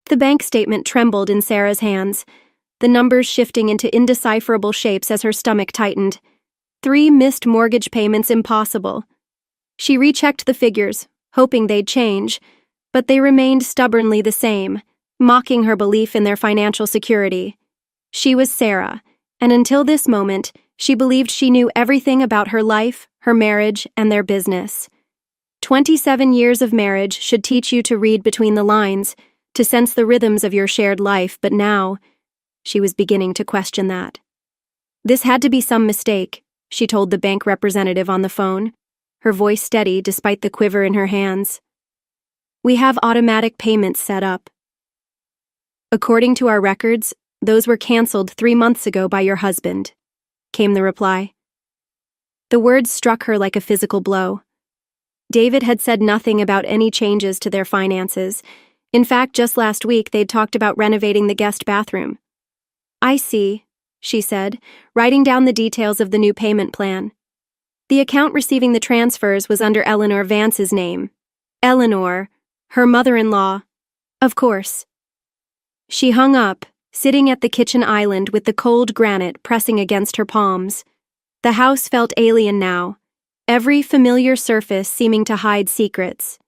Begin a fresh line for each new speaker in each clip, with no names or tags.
The bank statement trembled in Sarah's hands, the numbers shifting into indecipherable shapes as her stomach tightened. 3 missed mortgage payments impossible. She rechecked the figures, hoping they'd change, but they remained stubbornly the same, mocking her belief in their financial security. She was Sarah, and until this moment, she believed she knew everything about her life, her marriage, and their business. 27 years of marriage should teach you to read between the lines, to sense the rhythms of your shared life, but now, she was beginning to question that. This had to be some mistake, she told the bank representative on the phone, her voice steady despite the quiver in her hands. We have automatic payments set up. According to our records, those were canceled 3 months ago by your husband, came the reply. The words struck her like a physical blow. David had said nothing about any changes to their finances. In fact, just last week they'd talked about renovating the guest bathroom. I see, she said, writing down the details of the new payment plan. The account receiving the transfers was under Eleanor Vance's name. Eleanor, her mother-in-law. Of course. She hung up, sitting at the kitchen island with the cold granite pressing against her palms. The house felt alien now, every familiar surface seeming to hide secrets.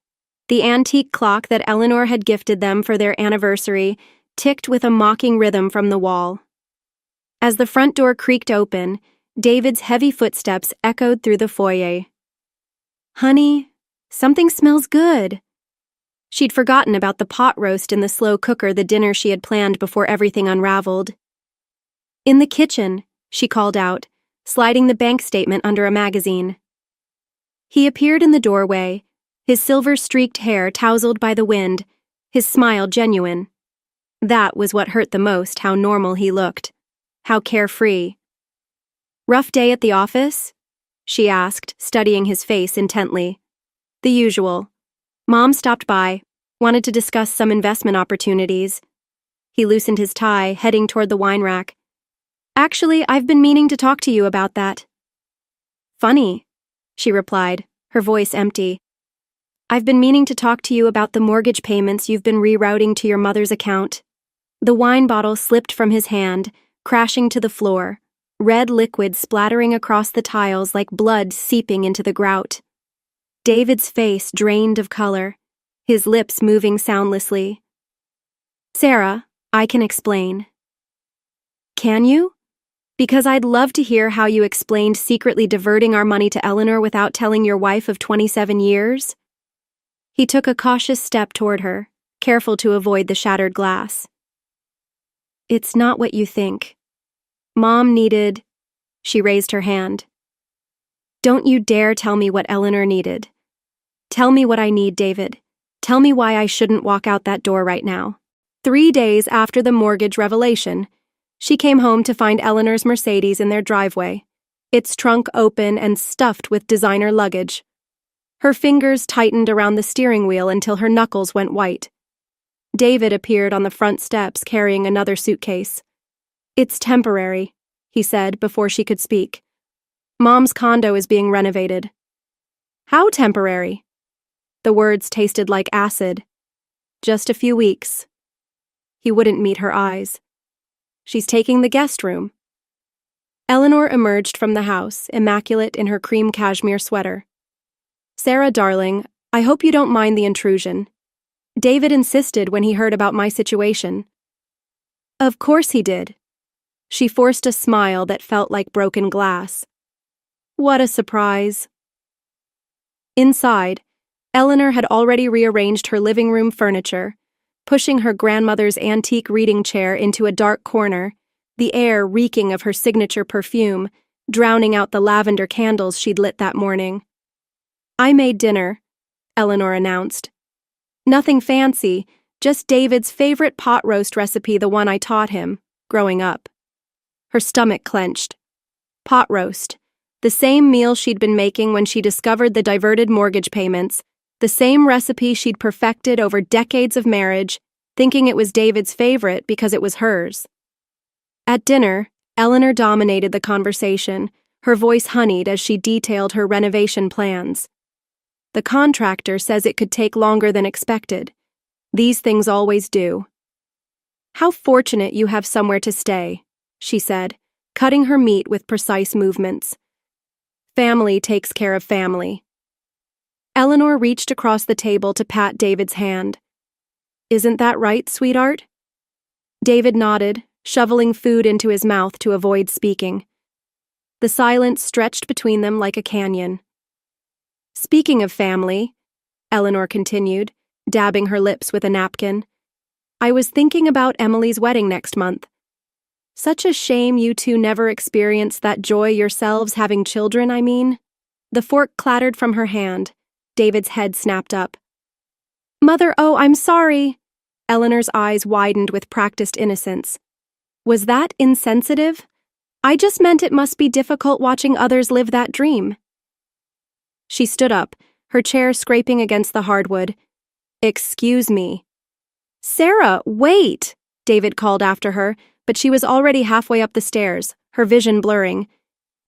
The antique clock that Eleanor had gifted them for their anniversary ticked with a mocking rhythm from the wall. As the front door creaked open, David's heavy footsteps echoed through the foyer. Honey, something smells good. She'd forgotten about the pot roast in the slow cooker, the dinner she had planned before everything unraveled. In the kitchen, she called out, sliding the bank statement under a magazine. He appeared in the doorway, his silver-streaked hair tousled by the wind, his smile genuine. That was what hurt the most, how normal he looked, how carefree. Rough day at the office? She asked, studying his face intently. The usual. Mom stopped by, wanted to discuss some investment opportunities. He loosened his tie, heading toward the wine rack. Actually, I've been meaning to talk to you about that. Funny, she replied, her voice empty. I've been meaning to talk to you about the mortgage payments you've been rerouting to your mother's account. The wine bottle slipped from his hand, crashing to the floor, red liquid splattering across the tiles like blood seeping into the grout. David's face drained of color, his lips moving soundlessly. Sarah, I can explain. Can you? Because I'd love to hear how you explained secretly diverting our money to Eleanor without telling your wife of 27 years. He took a cautious step toward her, careful to avoid the shattered glass. It's not what you think. Mom needed... She raised her hand. Don't you dare tell me what Eleanor needed. Tell me what I need, David. Tell me why I shouldn't walk out that door right now. 3 days after the mortgage revelation, she came home to find Eleanor's Mercedes in their driveway, its trunk open and stuffed with designer luggage. Her fingers tightened around the steering wheel until her knuckles went white. David appeared on the front steps carrying another suitcase. It's temporary, he said before she could speak. Mom's condo is being renovated. How temporary? The words tasted like acid. Just a few weeks. He wouldn't meet her eyes. She's taking the guest room. Eleanor emerged from the house, immaculate in her cream cashmere sweater. Sarah, darling, I hope you don't mind the intrusion. David insisted when he heard about my situation. Of course he did. She forced a smile that felt like broken glass. What a surprise. Inside, Eleanor had already rearranged her living room furniture, pushing her grandmother's antique reading chair into a dark corner, the air reeking of her signature perfume, drowning out the lavender candles she'd lit that morning. I made dinner, Eleanor announced. Nothing fancy, just David's favorite pot roast recipe, the one I taught him, growing up. Her stomach clenched. Pot roast, the same meal she'd been making when she discovered the diverted mortgage payments, the same recipe she'd perfected over decades of marriage, thinking it was David's favorite because it was hers. At dinner, Eleanor dominated the conversation, her voice honeyed as she detailed her renovation plans. The contractor says it could take longer than expected. These things always do. How fortunate you have somewhere to stay, she said, cutting her meat with precise movements. Family takes care of family. Eleanor reached across the table to pat David's hand. Isn't that right, sweetheart? David nodded, shoveling food into his mouth to avoid speaking. The silence stretched between them like a canyon. Speaking of family, Eleanor continued, dabbing her lips with a napkin, I was thinking about Emily's wedding next month. Such a shame you two never experienced that joy yourselves having children, I mean. The fork clattered from her hand. David's head snapped up. Mother, oh, I'm sorry. Eleanor's eyes widened with practiced innocence. Was that insensitive? I just meant it must be difficult watching others live that dream. She stood up, her chair scraping against the hardwood. Excuse me. Sarah, wait! David called after her, but she was already halfway up the stairs, her vision blurring.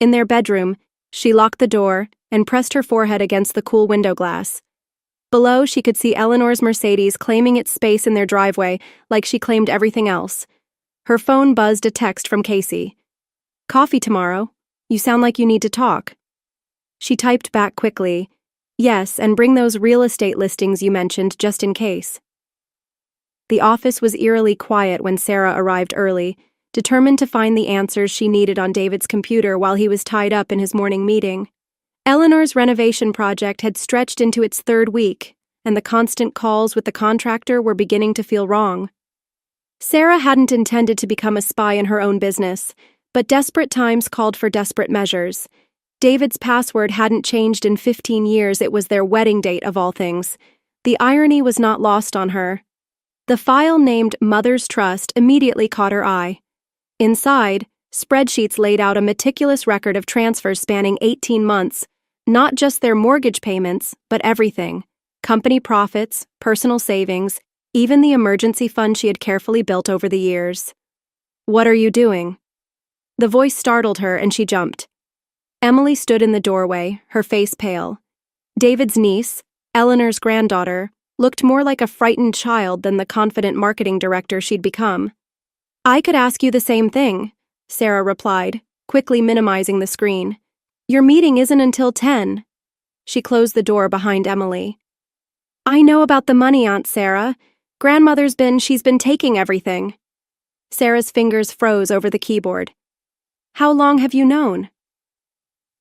In their bedroom, she locked the door and pressed her forehead against the cool window glass. Below, she could see Eleanor's Mercedes claiming its space in their driveway like she claimed everything else. Her phone buzzed a text from Casey. Coffee tomorrow? You sound like you need to talk. She typed back quickly, yes, and bring those real estate listings you mentioned just in case. The office was eerily quiet when Sarah arrived early, determined to find the answers she needed on David's computer while he was tied up in his morning meeting. Eleanor's renovation project had stretched into its third week, and the constant calls with the contractor were beginning to feel wrong. Sarah hadn't intended to become a spy in her own business, but desperate times called for desperate measures. David's password hadn't changed in 15 years. It was their wedding date, of all things. The irony was not lost on her. The file named Mother's Trust immediately caught her eye. Inside, spreadsheets laid out a meticulous record of transfers spanning 18 months, not just their mortgage payments, but everything. Company profits, personal savings, even the emergency fund she had carefully built over the years. What are you doing? The voice startled her and she jumped. Emily stood in the doorway, her face pale. David's niece, Eleanor's granddaughter, looked more like a frightened child than the confident marketing director she'd become. I could ask you the same thing, Sarah replied, quickly minimizing the screen. Your meeting isn't until 10. She closed the door behind Emily. I know about the money, Aunt Sarah. She's been taking everything. Sarah's fingers froze over the keyboard. How long have you known?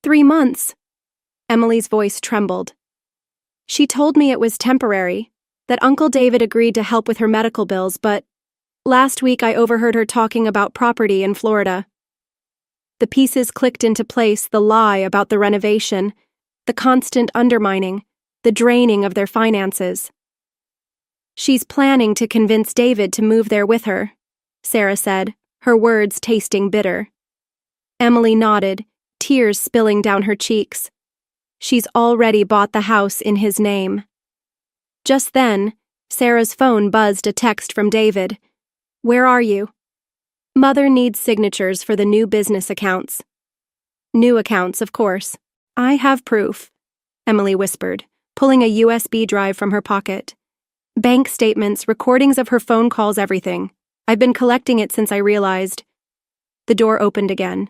3 months. Emily's voice trembled. She told me it was temporary, that Uncle David agreed to help with her medical bills, but last week I overheard her talking about property in Florida. The pieces clicked into place, the lie about the renovation, the constant undermining, the draining of their finances. She's planning to convince David to move there with her, Sarah said, her words tasting bitter. Emily nodded, tears spilling down her cheeks. She's already bought the house in his name. Just then, Sarah's phone buzzed a text from David. Where are you? Mother needs signatures for the new business accounts. New accounts, of course. I have proof, Emily whispered, pulling a USB drive from her pocket. Bank statements, recordings of her phone calls, everything. I've been collecting it since I realized. The door opened again.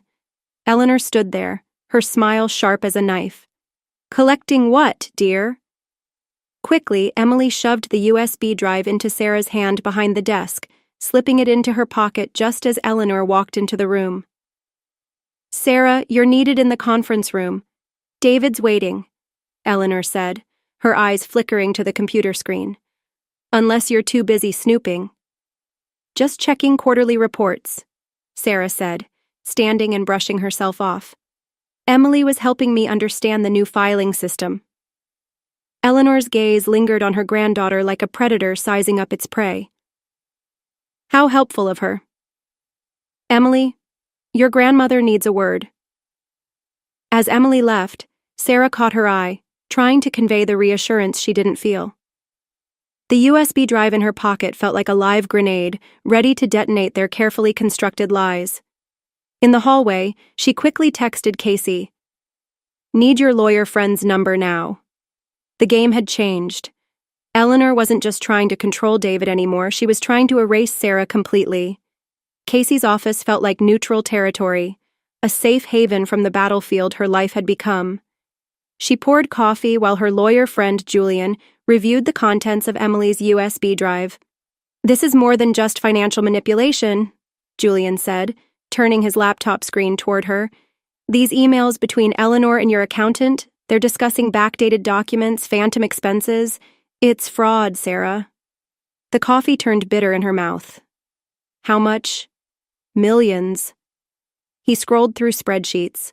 Eleanor stood there, her smile sharp as a knife. Collecting what, dear? Quickly, Emily shoved the USB drive into Sarah's hand behind the desk, slipping it into her pocket just as Eleanor walked into the room. Sarah, you're needed in the conference room. David's waiting, Eleanor said, her eyes flickering to the computer screen. Unless you're too busy snooping. Just checking quarterly reports, Sarah said, standing and brushing herself off. Emily was helping me understand the new filing system. Eleanor's gaze lingered on her granddaughter like a predator sizing up its prey. How helpful of her. Emily, your grandmother needs a word. As Emily left, Sarah caught her eye, trying to convey the reassurance she didn't feel. The USB drive in her pocket felt like a live grenade, ready to detonate their carefully constructed lies. In the hallway, she quickly texted Casey. Need your lawyer friend's number now. The game had changed. Eleanor wasn't just trying to control David anymore, she was trying to erase Sarah completely. Casey's office felt like neutral territory, a safe haven from the battlefield her life had become. She poured coffee while her lawyer friend Julian reviewed the contents of Emily's USB drive. "This is more than just financial manipulation," Julian said, turning his laptop screen toward her. "These emails between Eleanor and your accountant, they're discussing backdated documents, phantom expenses. It's fraud, Sarah." The coffee turned bitter in her mouth. "How much?" "Millions." He scrolled through spreadsheets.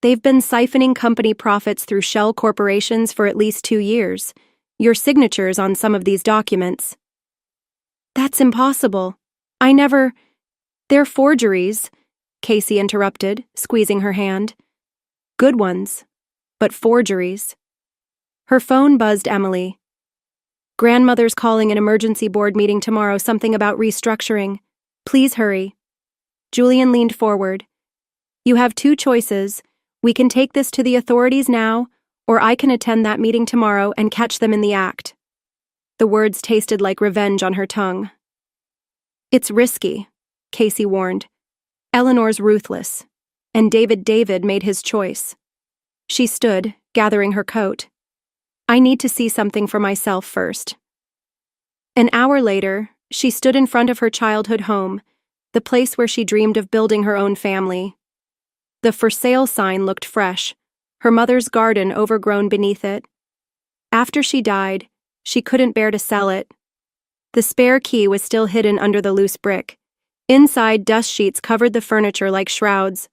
"They've been siphoning company profits through shell corporations for at least 2 years. Your signatures on some of these documents." "That's impossible. They're forgeries," Casey interrupted, squeezing her hand. "Good ones, but forgeries." Her phone buzzed Emily. "Grandmother's calling an emergency board meeting tomorrow, something about restructuring. Please hurry." Julian leaned forward. "You have 2 choices. We can take this to the authorities now, or I can attend that meeting tomorrow and catch them in the act." The words tasted like revenge on her tongue. "It's risky," Casey warned. "Eleanor's ruthless, and David made his choice." She stood, gathering her coat. "I need to see something for myself first." An hour later, she stood in front of her childhood home, the place where she dreamed of building her own family. The "for sale" sign looked fresh, her mother's garden overgrown beneath it. After she died, she couldn't bear to sell it. The spare key was still hidden under the loose brick. Inside, dust sheets covered the furniture like shrouds.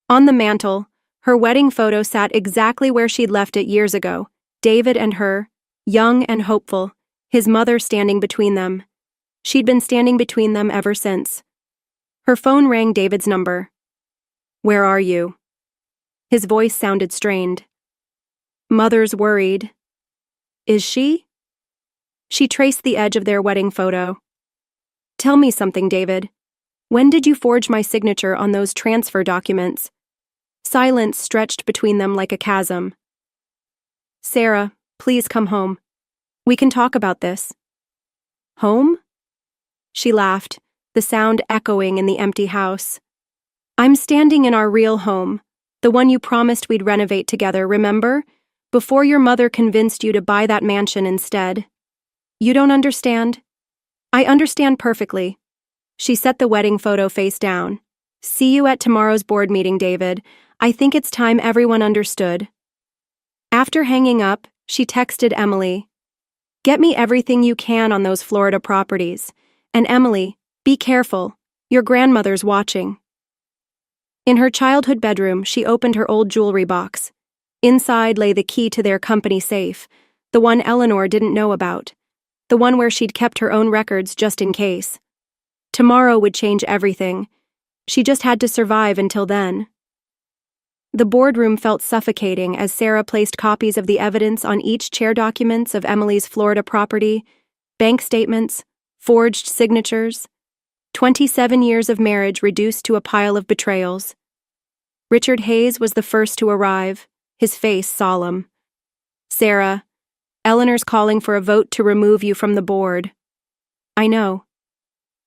On the mantel, her wedding photo sat exactly where she'd left it years ago, David and her, young and hopeful, his mother standing between them. She'd been standing between them ever since. Her phone rang David's number. "Where are you?" His voice sounded strained. "Mother's worried." "Is she?" She traced the edge of their wedding photo. "Tell me something, David. When did you forge my signature on those transfer documents?" Silence stretched between them like a chasm. "Sarah, please come home. We can talk about this." "Home?" She laughed, the sound echoing in the empty house. "I'm standing in our real home, the one you promised we'd renovate together, remember? Before your mother convinced you to buy that mansion instead. You don't understand?" "I understand perfectly." She set the wedding photo face down. "See you at tomorrow's board meeting, David. I think it's time everyone understood." After hanging up, she texted Emily. "Get me everything you can on those Florida properties. And Emily, be careful. Your grandmother's watching." In her childhood bedroom, she opened her old jewelry box. Inside lay the key to their company safe, the one Eleanor didn't know about, the one where she'd kept her own records just in case. Tomorrow would change everything. She just had to survive until then. The boardroom felt suffocating as Sarah placed copies of the evidence on each chair documents of Emily's Florida property, bank statements, forged signatures. 27 years of marriage reduced to a pile of betrayals. Richard Hayes was the first to arrive, his face solemn. "Sarah, Eleanor's calling for a vote to remove you from the board." "I know."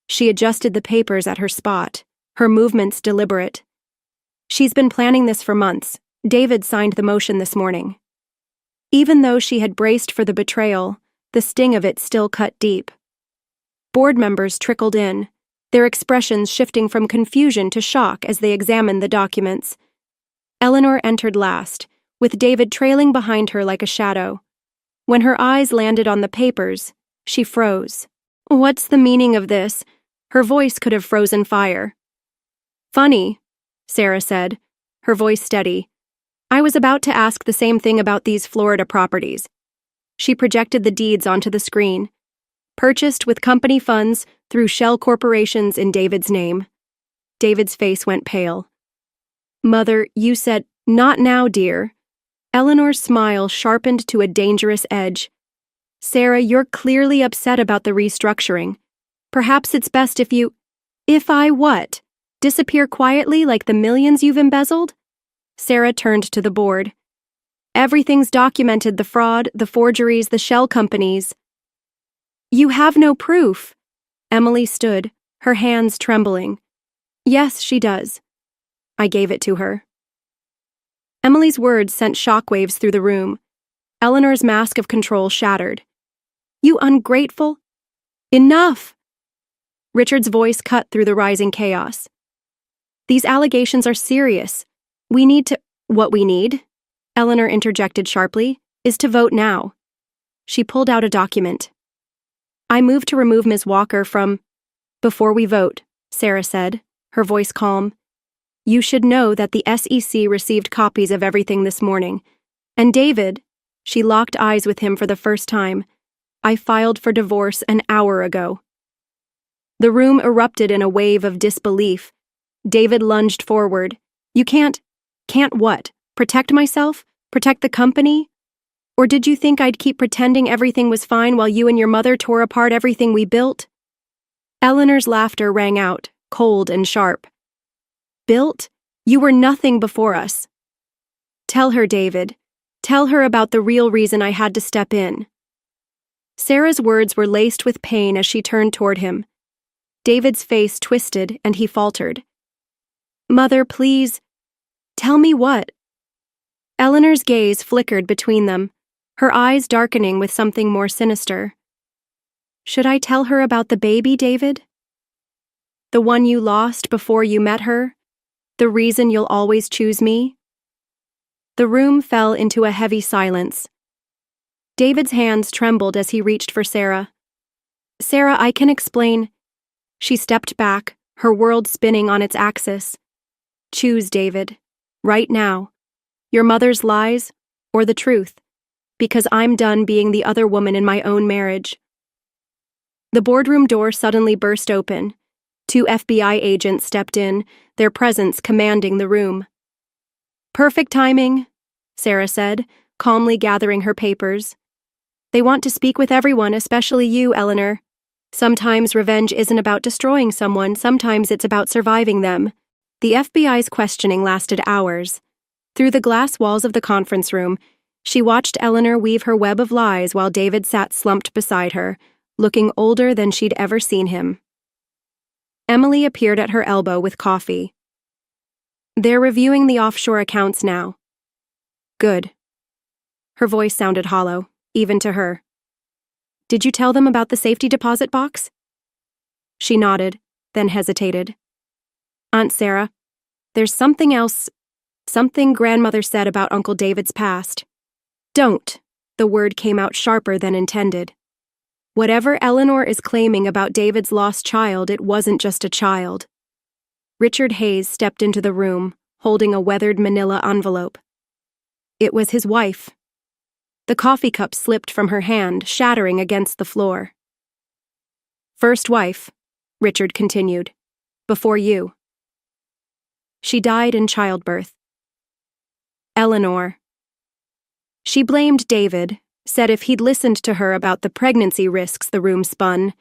She adjusted the papers at her spot, her movements deliberate. "She's been planning this for months. David signed the motion this morning." Even though she had braced for the betrayal, the sting of it still cut deep. Board members trickled in, their expressions shifting from confusion to shock as they examined the documents. Eleanor entered last, with David trailing behind her like a shadow. When her eyes landed on the papers, she froze. "What's the meaning of this?" Her voice could have frozen fire. "Funny," Sarah said, her voice steady. "I was about to ask the same thing about these Florida properties." She projected the deeds onto the screen. "Purchased with company funds through shell corporations in David's name." David's face went pale. "Mother, you said, 'Not now, dear.'" Eleanor's smile sharpened to a dangerous edge. "Sarah, you're clearly upset about the restructuring. Perhaps it's best if you—" "If I what? Disappear quietly like the millions you've embezzled?" Sarah turned to the board. Everything's documented, the fraud, the forgeries, the shell companies. You have no proof. Emily stood, her hands trembling. Yes, she does. I gave it to her. Emily's words sent shockwaves through the room. Eleanor's mask of control shattered. You ungrateful! Enough! Richard's voice cut through the rising chaos. These allegations are serious. We need to— What we need, Eleanor interjected sharply, is to vote now. She pulled out a document. I move to remove Ms. Walker from— Before we vote, Sarah said, her voice calm. You should know that the SEC received copies of everything this morning. And David— She locked eyes with him for the first time. I filed for divorce an hour ago. The room erupted in a wave of disbelief. David lunged forward. You can't what? Protect myself? Protect the company? Or did you think I'd keep pretending everything was fine while you and your mother tore apart everything we built? Eleanor's laughter rang out, cold and sharp. Built? You were nothing before us. Tell her, David. Tell her about the real reason I had to step in. Sarah's words were laced with pain as she turned toward him. David's face twisted and he faltered. Mother, please. Tell me what? Eleanor's gaze flickered between them, her eyes darkening with something more sinister. Should I tell her about the baby, David? The one you lost before you met her? The reason you'll always choose me? The room fell into a heavy silence. David's hands trembled as he reached for Sarah. Sarah, I can explain. She stepped back, her world spinning on its axis. Choose, David. Right now. Your mother's lies, or the truth, because I'm done being the other woman in my own marriage. The boardroom door suddenly burst open. 2 FBI agents stepped in, their presence commanding the room. Perfect timing, Sarah said, calmly gathering her papers. They want to speak with everyone, especially you, Eleanor. Sometimes revenge isn't about destroying someone, sometimes it's about surviving them. The FBI's questioning lasted hours. Through the glass walls of the conference room, she watched Eleanor weave her web of lies while David sat slumped beside her, looking older than she'd ever seen him. Emily appeared at her elbow with coffee. They're reviewing the offshore accounts now. Good. Her voice sounded hollow, even to her. Did you tell them about the safety deposit box? She nodded, then hesitated. Aunt Sarah, there's something else, something grandmother said about Uncle David's past. Don't. The word came out sharper than intended. Whatever Eleanor is claiming about David's lost child, it wasn't just a child. Richard Hayes stepped into the room, holding a weathered manila envelope. It was his wife. The coffee cup slipped from her hand, shattering against the floor. First wife, Richard continued, before you. She died in childbirth. Eleanor. She blamed David, said if he'd listened to her about the pregnancy risks the room spun.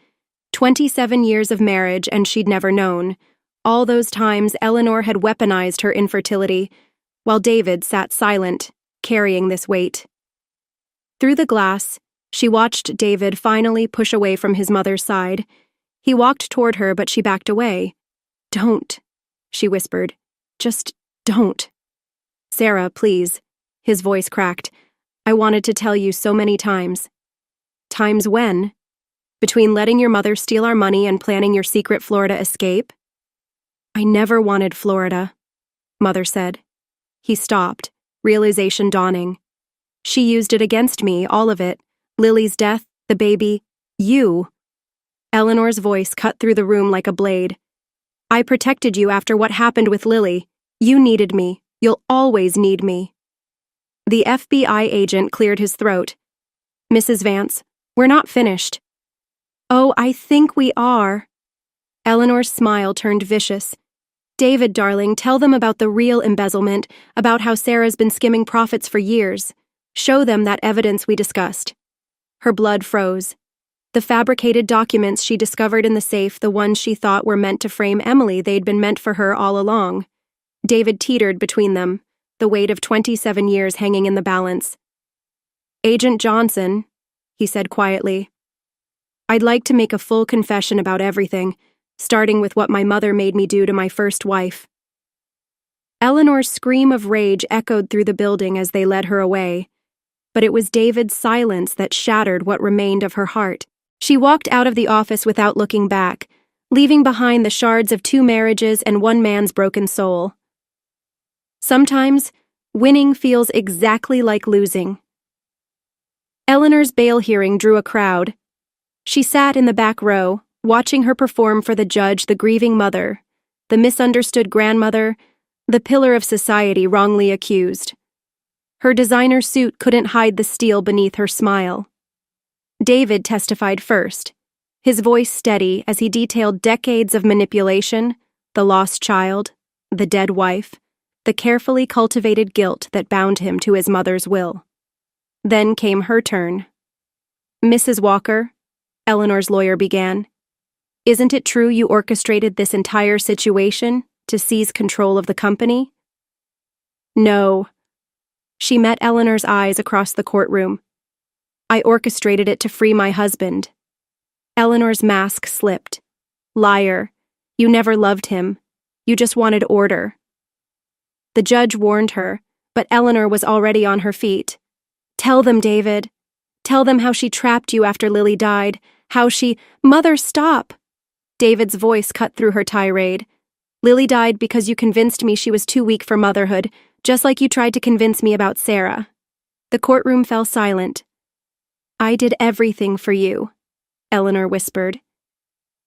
27 years of marriage and she'd never known. All those times Eleanor had weaponized her infertility, while David sat silent, carrying this weight. Through the glass, she watched David finally push away from his mother's side. He walked toward her, but she backed away. Don't, she whispered. Just don't. Sarah, please. His voice cracked. I wanted to tell you so many times. Times when? Between letting your mother steal our money and planning your secret Florida escape? I never wanted Florida, Mother said. He stopped, realization dawning. She used it against me, all of it. Lily's death, the baby, you. Eleanor's voice cut through the room like a blade. I protected you after what happened with Lily. You needed me. You'll always need me. The FBI agent cleared his throat. Mrs. Vance, we're not finished. Oh, I think we are. Eleanor's smile turned vicious. David, darling, tell them about the real embezzlement, about how Sarah's been skimming profits for years. Show them that evidence we discussed. Her blood froze. The fabricated documents she discovered in the safe, the ones she thought were meant to frame Emily, they'd been meant for her all along. David teetered between them. the weight of 27 years hanging in the balance. "Agent Johnson," he said quietly, "I'd like to make a full confession about everything, starting with what my mother made me do to my first wife." Eleanor's scream of rage echoed through the building as they led her away, but it was David's silence that shattered what remained of her heart. She walked out of the office without looking back, leaving behind the shards of 2 marriages and 1 man's broken soul. Sometimes, winning feels exactly like losing. Eleanor's bail hearing drew a crowd. She sat in the back row, watching her perform for the judge the grieving mother, the misunderstood grandmother, the pillar of society wrongly accused. Her designer suit couldn't hide the steel beneath her smile. David testified first, his voice steady as he detailed decades of manipulation, the lost child, the dead wife, the carefully cultivated guilt that bound him to his mother's will. Then came her turn. "Mrs. Walker," Eleanor's lawyer began, "isn't it true you orchestrated this entire situation to seize control of the company?" "No." She met Eleanor's eyes across the courtroom. "I orchestrated it to free my husband." Eleanor's mask slipped. "Liar. You never loved him. You just wanted order." The judge warned her, but Eleanor was already on her feet. "Tell them, David. Tell them how she trapped you after Lily died, how she—" "Mother, stop!" David's voice cut through her tirade. "Lily died because you convinced me she was too weak for motherhood, just like you tried to convince me about Sarah." The courtroom fell silent. "I did everything for you," Eleanor whispered.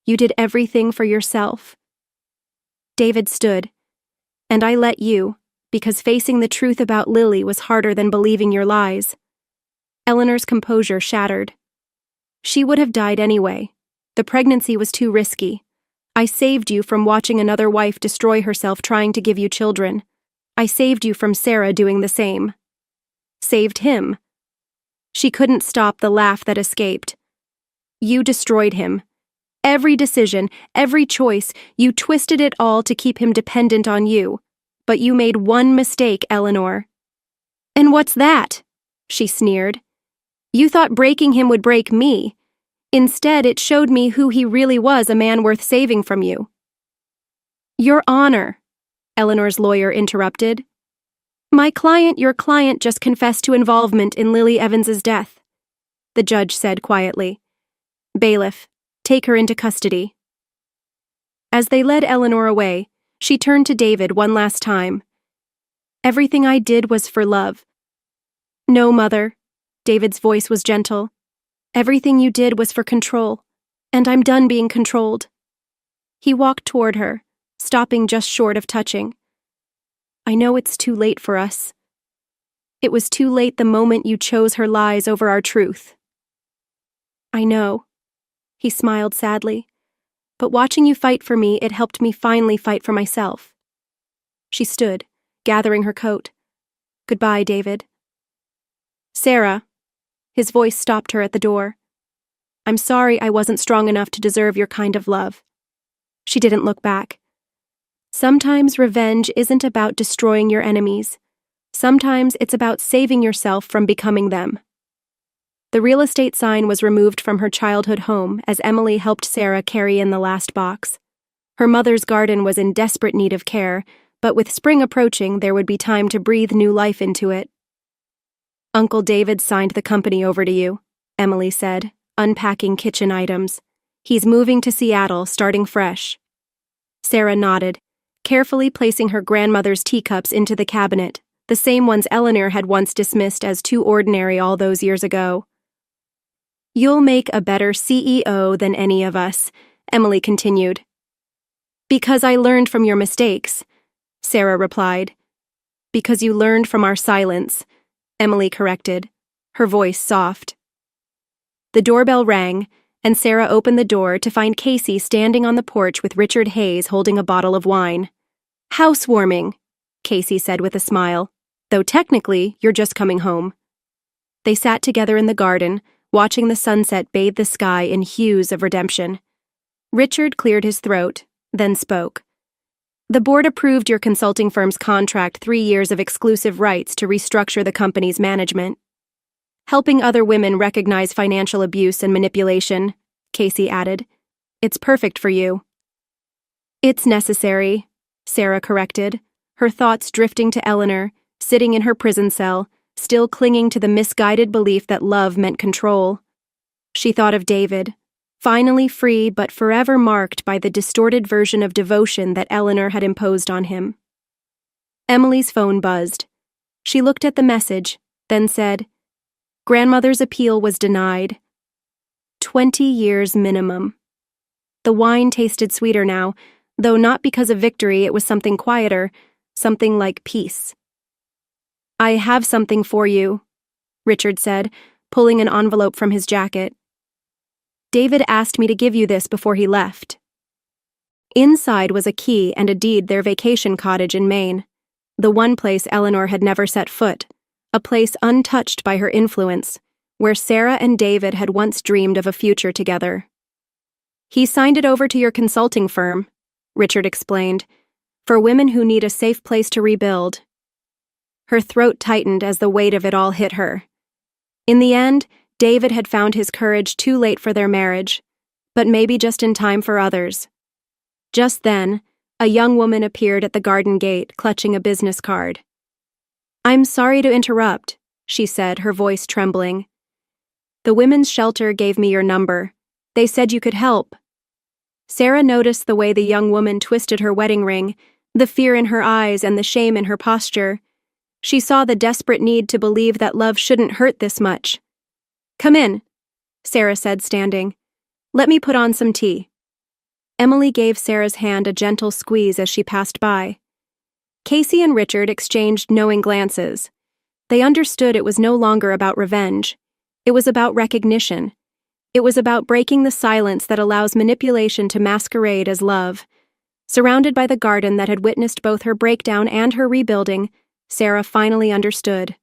"You did everything for yourself." David stood. "And I let you, because facing the truth about Lily was harder than believing your lies." Eleanor's composure shattered. "She would have died anyway. The pregnancy was too risky. I saved you from watching another wife destroy herself trying to give you children. I saved you from Sarah doing the same." "Saved him." She couldn't stop the laugh that escaped. "You destroyed him. Every decision, every choice, you twisted it all to keep him dependent on you. But you made one mistake, Eleanor." "And what's that?" she sneered. "You thought breaking him would break me. Instead, it showed me who he really was, a man worth saving from you." "Your Honor," Eleanor's lawyer interrupted. Your client just confessed to involvement in Lily Evans's death," the judge said quietly. "Bailiff, take her into custody." As they led Eleanor away, she turned to David one last time. "Everything I did was for love." "No, Mother," David's voice was gentle. "Everything you did was for control, and I'm done being controlled." He walked toward her, stopping just short of touching. "I know it's too late for us. It was too late the moment you chose her lies over our truth." "I know," he smiled sadly, "but watching you fight for me, it helped me finally fight for myself." She stood, gathering her coat. "Goodbye, David." "Sarah," his voice stopped her at the door. "I'm sorry I wasn't strong enough to deserve your kind of love." She didn't look back. Sometimes revenge isn't about destroying your enemies. Sometimes it's about saving yourself from becoming them. The real estate sign was removed from her childhood home as Emily helped Sarah carry in the last box. Her mother's garden was in desperate need of care, but with spring approaching, there would be time to breathe new life into it. "Uncle David signed the company over to you," Emily said, unpacking kitchen items. "He's moving to Seattle, starting fresh." Sarah nodded, carefully placing her grandmother's teacups into the cabinet, the same ones Eleanor had once dismissed as too ordinary all those years ago. "You'll make a better CEO than any of us," Emily continued. "Because I learned from your mistakes," Sarah replied. "Because you learned from our silence," Emily corrected, her voice soft. The doorbell rang, and Sarah opened the door to find Casey standing on the porch with Richard Hayes holding a bottle of wine. "Housewarming," Casey said with a smile, "though technically you're just coming home." They sat together in the garden, watching the sunset bathe the sky in hues of redemption. Richard cleared his throat, then spoke. The board approved your consulting firm's contract, 3 years of exclusive rights to restructure the company's management. Helping other women recognize financial abuse and manipulation, Casey added. It's perfect for you. It's necessary, Sarah corrected, her thoughts drifting to Eleanor, sitting in her prison cell, still clinging to the misguided belief that love meant control. She thought of David, finally free but forever marked by the distorted version of devotion that Eleanor had imposed on him. Emily's phone buzzed. She looked at the message, then said, Grandmother's appeal was denied. 20 years minimum. The wine tasted sweeter now, though not because of victory. It was something quieter, something like peace. I have something for you, Richard said, pulling an envelope from his jacket. David asked me to give you this before he left. Inside was a key and a deed their vacation cottage in Maine, the one place Eleanor had never set foot, a place untouched by her influence, where Sarah and David had once dreamed of a future together. He signed it over to your consulting firm, Richard explained, for women who need a safe place to rebuild. Her throat tightened as the weight of it all hit her. In the end, David had found his courage too late for their marriage, but maybe just in time for others. Just then, a young woman appeared at the garden gate, clutching a business card. I'm sorry to interrupt, she said, her voice trembling. The women's shelter gave me your number. They said you could help. Sarah noticed the way the young woman twisted her wedding ring, the fear in her eyes and the shame in her posture. She saw the desperate need to believe that love shouldn't hurt this much. Come in, Sarah said, standing. Let me put on some tea. Emily gave Sarah's hand a gentle squeeze as she passed by. Casey and Richard exchanged knowing glances. They understood it was no longer about revenge. It was about recognition. It was about breaking the silence that allows manipulation to masquerade as love. Surrounded by the garden that had witnessed both her breakdown and her rebuilding, Sarah finally understood.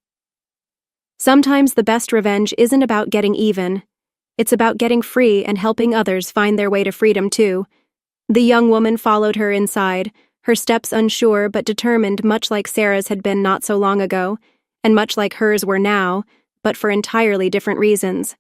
Sometimes the best revenge isn't about getting even. It's about getting free and helping others find their way to freedom too. The young woman followed her inside, her steps unsure but determined, much like Sarah's had been not so long ago, and much like hers were now, but for entirely different reasons.